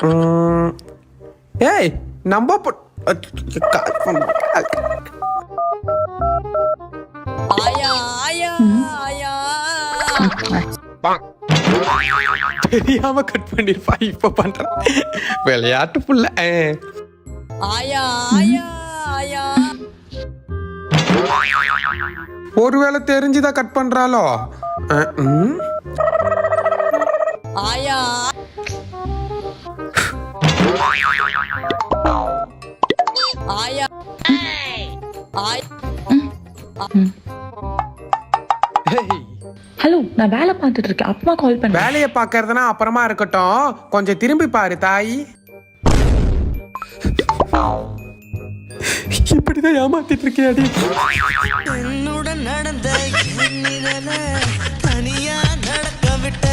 ஏய் நம்ம ஆயா ஆயா ஆயா. தெரியாம கட் பண்ணிருப்பா. இப்ப பண்ற விளையாட்டு புள்ள. ஆயா ஆயா ஆயா. ஒருவேளை தெரிஞ்சுதான் கட் பண்றாளோ? ஆயா ஆயா ஆயா. ஹலோ, நான் வேலை பார்த்துட்டு இருக்கேன். அப்பா கால் பண்ண. வேலையை பாக்குறதுனா அப்புறமா இருக்கட்டும், கொஞ்சம் திரும்பி பாரு தாய். இப்படிதான் ஏமாத்திட்டு இருக்கியாடி. என்னுடன் நடந்த தனியா நடக்க விட்ட